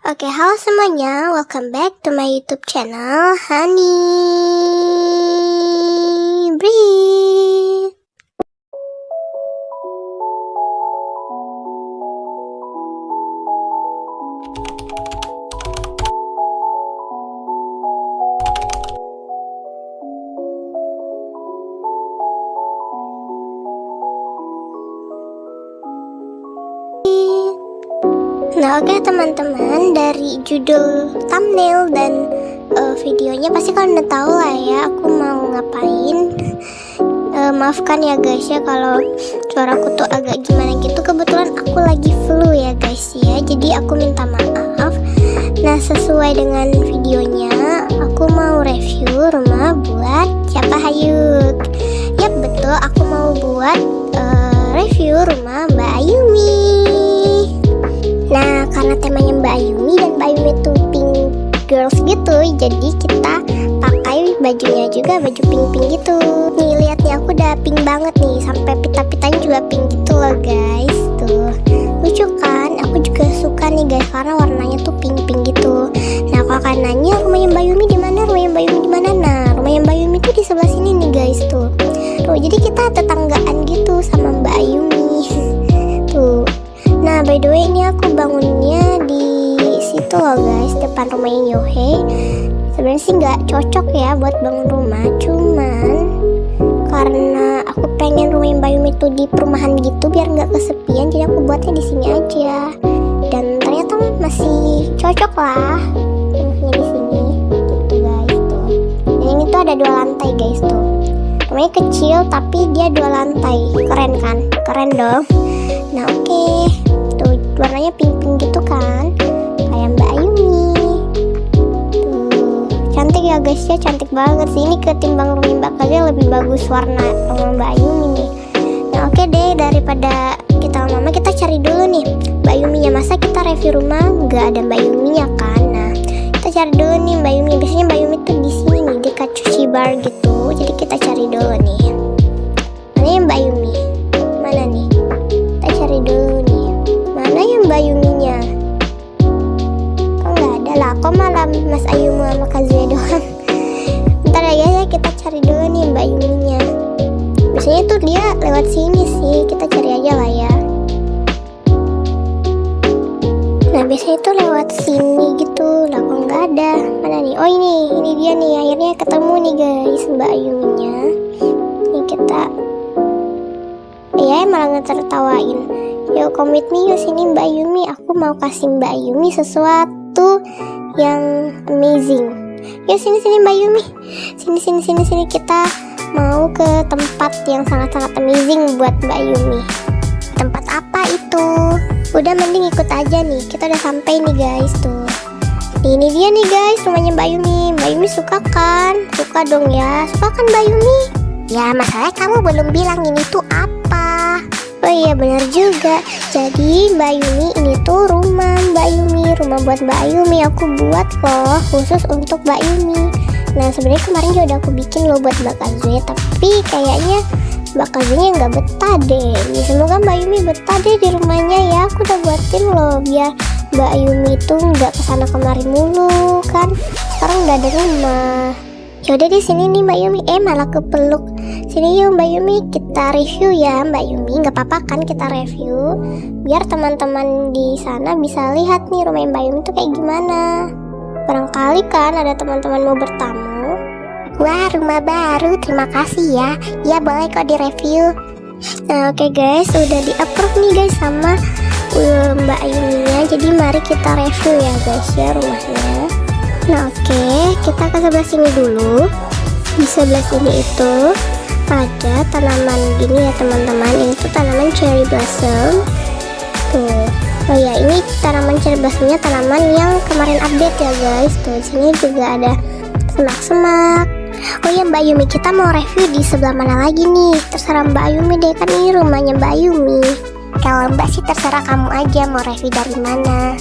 Oke, halo semuanya, welcome back to my YouTube channel, Honey Breathe. Nah oke teman-teman, dari judul, thumbnail, dan videonya pasti kalian udah tahu lah ya aku mau ngapain. Maafkan ya guys ya kalau suaraku tuh agak gimana gitu, kebetulan aku lagi flu ya guys ya, jadi aku minta maaf. Nah sesuai dengan videonya, aku mau review rumah buat siapa Hayuk. Yap betul, aku mau buat review rumah Mbak Ayumi. Nah, karena temanya Mbak Ayumi dan Mbak Ayumi itu pink girls gitu, jadi kita pakai bajunya juga baju pink-pink gitu. Nih, lihat nih, aku udah pink banget nih, sampai pita-pitanya juga pink gitu loh guys. Tuh, lucu kan? Aku juga suka nih guys, karena warnanya tuh pink-pink gitu. Nah, kalau kalian nanya rumahnya Mbak Ayumi di mana? Rumahnya Mbak Ayumi di mana? Nah, rumahnya Mbak Ayumi tuh di sebelah sini nih guys tuh. Tuh, jadi kita tetanggaan gitu sama Mbak Ayumi. Tuh. Nah by the way ini aku bangunnya di situ loh guys, depan rumahnya Yohei. Sebenarnya sih nggak cocok ya buat bangun rumah, cuman karena aku pengen rumah Mbak Yumi itu di perumahan gitu biar nggak kesepian, jadi aku buatnya di sini aja. Dan ternyata masih cocok lah rumahnya di sini gitu guys tuh. Dan ini tuh ada 2 lantai guys tuh. Rumahnya kecil tapi dia 2 lantai, keren kan? Keren dong. Nah oke. Tuh, warnanya pink-pink gitu kan, kayak Mbak Ayumi. Tuh, cantik ya guys ya, cantik banget sih. Ini ketimbang rumah Mbak Kaze lebih bagus warna rumah Mbak Ayumi nih. Nah oke deh, daripada kita lama-lama, kita cari dulu nih Mbak Ayuminya. Masa kita review rumah nggak ada Mbak Ayuminya kan? Nah kita cari dulu nih Mbak Ayumi. Biasanya Mbak Ayumi tuh di sini nih, dekat cuci bar gitu. Jadi kita cari dulu nih, mana yang Mbak Ayumi? Mana nih? Kita cari dulu nih. Mana yang Mbak Yuminya? Kok nggak ada lah, kok malah Mas Ayumu sama Kazuya doang. Bentar ya, kita cari dulu nih Mbak Yuminya. Biasanya tuh dia lewat sini sih, kita cari aja lah ya. Nah biasanya tuh lewat sini gitu, lah kok nggak ada. Mana nih? Oh ini dia nih, akhirnya ketemu nih guys Mbak Yuminya. Nih kita, ya malah ngetertawain. Yo come with me, yuk sini Mbak Yumi, aku mau kasih Mbak Yumi sesuatu yang amazing. Yuk sini Mbak Yumi, sini kita mau ke tempat yang sangat-sangat amazing buat Mbak Yumi. Tempat apa itu? Udah mending ikut aja nih, kita udah sampai nih guys tuh. Ini dia nih guys rumahnya Mbak Yumi. Mbak Yumi suka kan? Suka dong ya, suka kan Mbak Yumi? Ya masalahnya kamu belum bilang ini tuh apa. Oh iya benar juga. Jadi Mbak Yumi ini tuh rumah Mbak Yumi, rumah buat Mbak Yumi. Aku buat loh khusus untuk Mbak Yumi. Nah sebenarnya kemarin juga udah aku bikin loh buat Mbak Kazuya, tapi kayaknya Mbak Kazuya nggak betah deh. Ya, semoga Mbak Yumi betah deh di rumahnya ya. Aku udah buatin loh biar Mbak Yumi tuh nggak kesana kemari mulu kan. Sekarang udah ada rumah. Yaudah di sini nih Mbak Yumi, malah kepeluk. Sini yuk Mbak Yumi, kita review ya Mbak Yumi. Nggak apa-apa kan kita review, biar teman-teman di sana bisa lihat nih rumah Mbak Yumi tuh kayak gimana. Barangkali kan ada teman-teman mau bertamu. Wah rumah baru, terima kasih ya. Ya boleh kok direview. Nah oke guys, udah di approve nih guys sama Mbak Yuminya. Jadi mari kita review ya guys ya rumahnya. Nah oke, kita ke sebelah sini dulu. Di sebelah sini itu ada tanaman gini ya teman-teman. Ini tuh tanaman cherry blossom. Tuh. Oh ya, ini tanaman cherry blossomnya tanaman yang kemarin update ya guys. Tuh, di sini juga ada semak-semak. Oh ya Mbak Yumi, kita mau review di sebelah mana lagi nih? Terserah Mbak Yumi deh, kan ini rumahnya Mbak Yumi. Kalau Mbak sih terserah kamu aja mau review dari mana.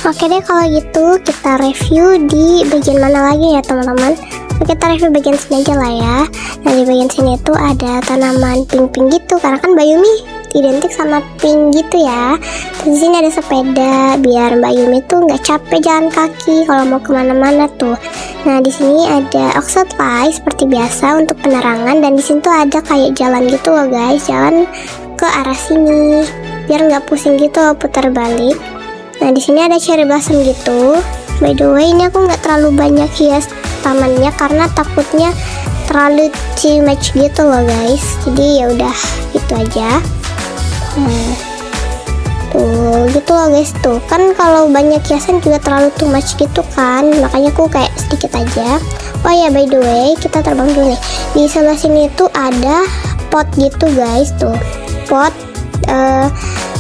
Oke deh kalau gitu kita review di bagian mana lagi ya teman-teman. Kita review bagian sini aja lah ya. Nah di bagian sini tuh ada tanaman pink-pink gitu, karena kan Mbak Yumi identik sama pink gitu ya. Terus di sini ada sepeda biar Mbak Yumi tuh nggak capek jalan kaki kalau mau kemana-mana tuh. Nah di sini ada oxide light seperti biasa untuk penerangan, dan di sini tuh ada kayak jalan gitu loh guys, jalan ke arah sini biar nggak pusing gitu loh putar balik. Nah di sini ada cherry blossom gitu. By the way ini aku nggak terlalu banyak hias tamannya karena takutnya terlalu too much gitu loh guys, jadi ya udah gitu aja. Nah tuh gitu loh guys, tuh kan kalau banyak hiasan juga terlalu too much gitu kan, makanya aku kayak sedikit aja. Oh ya by the way kita terbang dulu nih. Di sebelah sini tuh ada pot gitu guys, tuh pot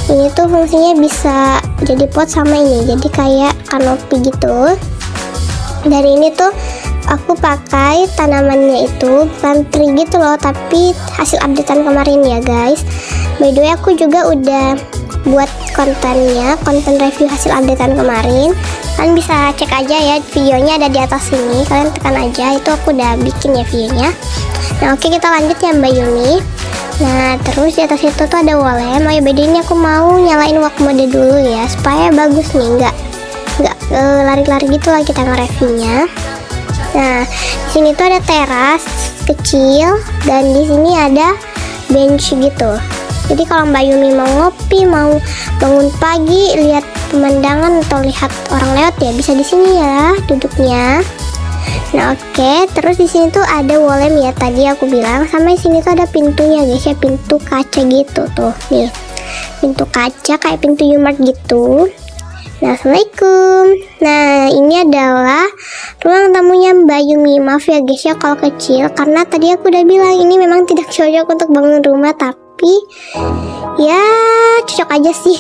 ini tuh fungsinya bisa jadi pot sama ini, jadi kayak kanopi gitu. Dari ini tuh aku pakai tanamannya itu bukan tree gitu loh, tapi hasil updatean kemarin ya guys. By the way aku juga udah buat kontennya, konten review hasil updatean kemarin. Kalian bisa cek aja ya, videonya ada di atas sini, kalian tekan aja, itu aku udah bikin ya videonya. Nah oke kita lanjut ya Mbak Yumi. Nah terus di atas itu tuh ada walem. Oh ya beda ini aku mau nyalain walk mode dulu ya supaya bagus nih, nggak lari-lari gitu lah kita nge-reviewnya. Nah, di sini tuh ada teras kecil dan di sini ada bench gitu. Jadi kalau Mbak Yumi mau ngopi, mau bangun pagi, lihat pemandangan atau lihat orang lewat ya bisa di sini ya duduknya. Nah, oke. Terus di sini tuh ada walem ya tadi aku bilang, sama di sini tuh ada pintunya guys ya, pintu kaca gitu tuh. Nih. Pintu kaca kayak pintu U-Mart gitu. Nah, assalamualaikum. Nah, ini adalah ruang tamunya Mbak Yumi. Maaf ya guys ya kalau kecil, karena tadi aku udah bilang ini memang tidak cocok untuk bangun rumah, tapi ya cocok aja sih.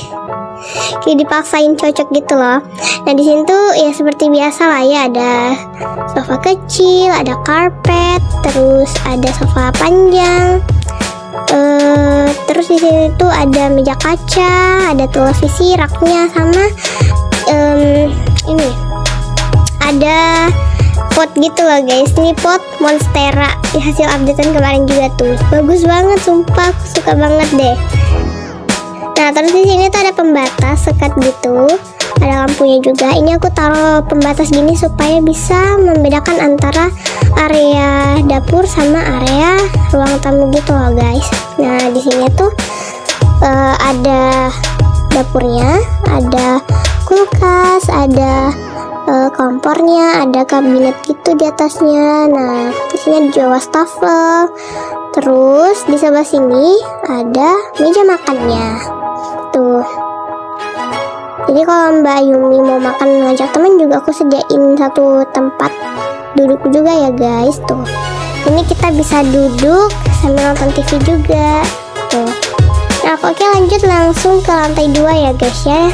Kayak dipaksain cocok gitu loh. Nah, di sini tuh ya seperti biasa lah ya, ada sofa kecil, ada karpet, terus ada sofa panjang. Terus di sini tuh ada meja kaca, ada televisi, raknya, sama ini ada pot gitu loh guys. Ini pot monstera di hasil updatean kemarin juga tuh, bagus banget sumpah, aku suka banget deh. Nah terus di sini tuh ada pembatas sekat gitu, ada lampunya juga. Ini aku taruh pembatas gini supaya bisa membedakan antara area dapur sama area ruang tamu gitu loh guys. Nah di sini tuh ada dapurnya, ada kulkas, ada kompornya, ada kabinet gitu di atasnya. Nah di sini ada juga wastafel. Terus di sebelah sini ada meja makannya tuh. Jadi kalau Mbak Yumi mau makan ngajak temen juga aku sediain satu tempat duduk juga ya guys tuh. Ini kita bisa duduk sambil nonton TV juga tuh. Nah oke lanjut langsung ke lantai 2 ya guys ya.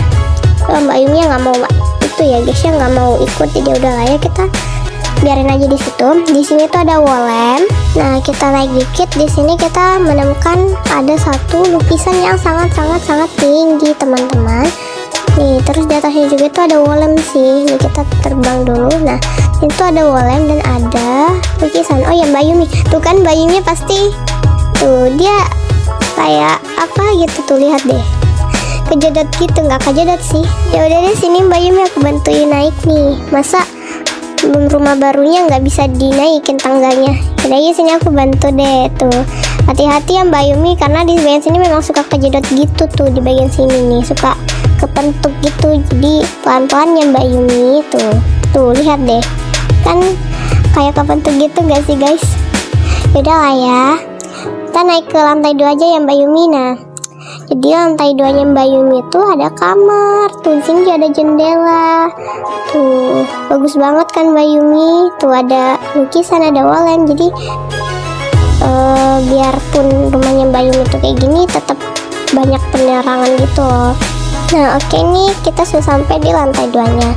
Mbak Yumi nggak mau itu ya guys ya, nggak mau ikut, jadi udah lah ya kita biarin aja di situ. Di sini tuh ada walem. Nah kita naik dikit, di sini kita menemukan ada satu lukisan yang sangat tinggi teman-teman. Nih terus di atasnya juga tuh ada walem sih. Nih kita terbang dulu. Nah itu ada walem dan ada lukisan. Oh ya Mbak Yumi, tuh kan Mbak Yumi pasti tuh dia kayak apa gitu tuh, lihat deh, kejedot gitu. Nggak kejedot sih, ya udah deh sini Mbak Yumi aku bantuin naik nih. Masa rumah barunya nggak bisa dinaikin tangganya? Udah ya sini aku bantu deh tuh. Hati-hati ya Mbak Yumi, karena di bagian sini memang suka kejedot gitu tuh, di bagian sini nih suka kepentuk gitu. Jadi pelan-pelan ya Mbak Yumi tuh lihat deh, kan kayak kepentuk gitu nggak sih guys? Yaudah lah ya, kita naik ke lantai 2 aja ya Mbak Yumi. Nah jadi lantai 2 nya Mbak Yumi itu ada kamar tuh, di sini juga ada jendela tuh, bagus banget kan Mbak Yumi. Tuh ada lukisan, ada walem, jadi biarpun rumahnya Mbak Yumi tuh kayak gini tetap banyak penerangan gitu loh. Nah oke nih kita sudah sampai di lantai 2 nya.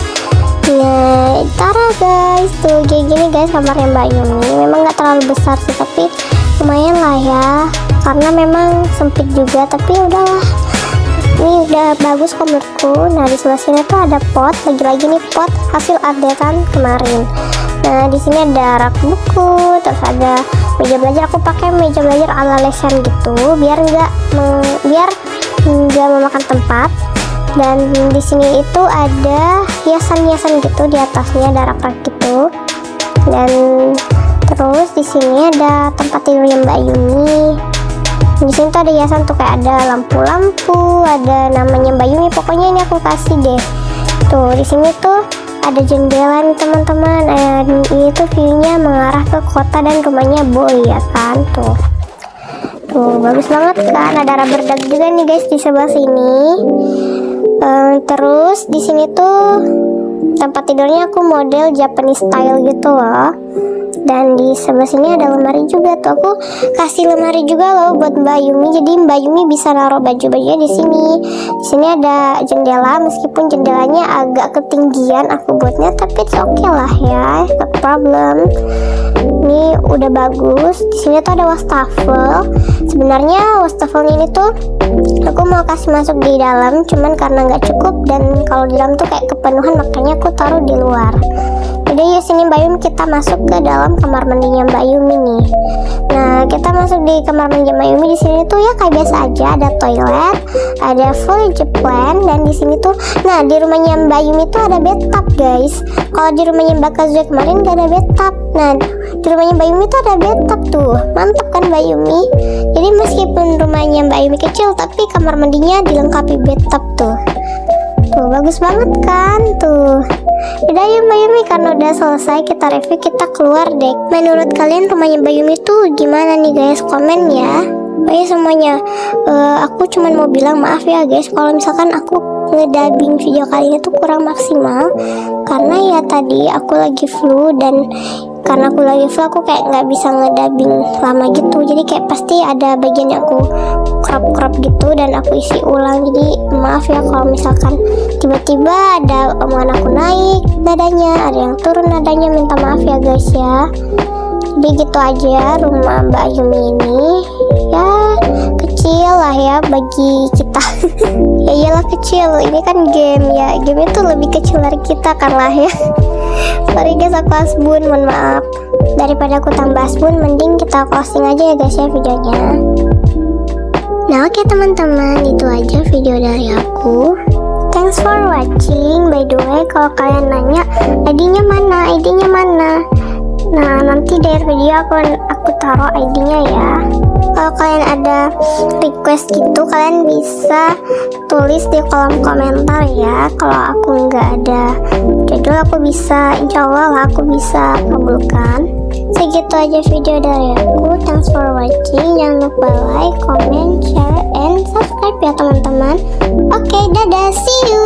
Nah tara guys, tuh kayak gini guys kamarnya Mbak Yumi. Memang gak terlalu besar sih, tapi lumayan lah ya, karena memang sempit juga, tapi udahlah, ini udah bagus kok menurutku. Nah di sebelah sini tuh ada pot, lagi-lagi nih pot hasil updatean kemarin. Nah, di sini ada rak buku, terus ada meja belajar. Aku pakai meja belajar ala lesan gitu, biar nggak memakan tempat. Dan di sini itu ada hiasan-hiasan gitu, di atasnya ada rak-rak gitu. Dan terus di sini ada tempat tidurnya Mbak Yumi. Di sini tuh ada hiasan tuh, kayak ada lampu-lampu, ada namanya Mbak Yumi. Pokoknya ini aku kasih deh. Tuh di sini tuh ada jendela nih teman-teman. Ini tuh view-nya mengarah ke kota dan rumahnya Boy ya kan. Tuh bagus banget kan. Ada rubber duck juga nih guys di sebelah sini. Terus di sini tuh tempat tidurnya aku model Japanese style gitu loh. Dan di sebelah sini ada lemari juga tuh. Aku kasih lemari juga loh buat Mbak Yumi. Jadi Mbak Yumi bisa naruh baju-bajunya di sini. Di sini ada jendela, meskipun jendelanya agak ketinggian aku buatnya, tapi it's okay lah ya, no problem. Ini udah bagus. Di sini tuh ada wastafel. Sebenarnya wastafel ini tuh aku mau kasih masuk di dalam, cuman karena nggak cukup dan kalau di dalam tuh kayak kepenuhan, makanya aku taruh di luar. Jadi yuk sini Mbak Yumi, kita masuk ke dalam kamar mandinya Mbak Yumi nih. Nah, kita masuk di kamar mandi Mbak Yumi. Di sini tuh ya kayak biasa aja, ada toilet, ada full jeplan, dan di sini tuh, nah di rumahnya Mbak Yumi tuh ada bathtub guys. Kalau di rumahnya Mbak Kazuya kemarin gak ada bathtub. Nah, di rumahnya Mbak Yumi tuh ada bathtub tuh. Mantap kan Mbak Yumi? Jadi meskipun rumahnya Mbak Yumi kecil, tapi kamar mandinya dilengkapi bathtub tuh. Tuh bagus banget kan tuh. Udah ya Mbak Yumi, karena udah selesai kita review, kita keluar deh. Menurut kalian rumahnya Mbak Yumi tuh gimana nih guys? Komen ya. Baik semuanya. Aku cuman mau bilang maaf ya guys kalau misalkan aku ngedubbing video kali ini tuh kurang maksimal, karena ya tadi aku lagi flu, dan karena aku lagi flu aku kayak nggak bisa ngedubbing lama gitu. Jadi kayak pasti ada bagian yang aku crop gitu dan aku isi ulang. Jadi maaf ya kalau misalkan tiba-tiba ada omongan aku naik nadanya, ada yang turun nadanya, minta maaf ya guys ya. Jadi gitu aja rumah Mbak Yumi ini, ya kecil lah ya bagi kita. Ya iyalah kecil, ini kan game ya, game itu lebih kecil dari kita kan lah ya. Sorry guys, aku asbun, mohon maaf. Daripada aku tambah asbun, mending kita closing aja ya guys ya videonya. Nah oke teman-teman, itu aja video dari aku. Thanks for watching. By the way, kalau kalian nanya ID-nya mana? Nah nanti dari video aku taruh ID-nya ya. Kalau kalian ada request gitu, kalian bisa tulis di kolom komentar ya. Kalau aku nggak ada jadwal, aku bisa, insya Allah lah aku bisa kabulkan. Segitu aja video dari aku. Thanks for watching. Jangan lupa like, comment, share, and subscribe ya teman-teman. Oke, dadah, see you.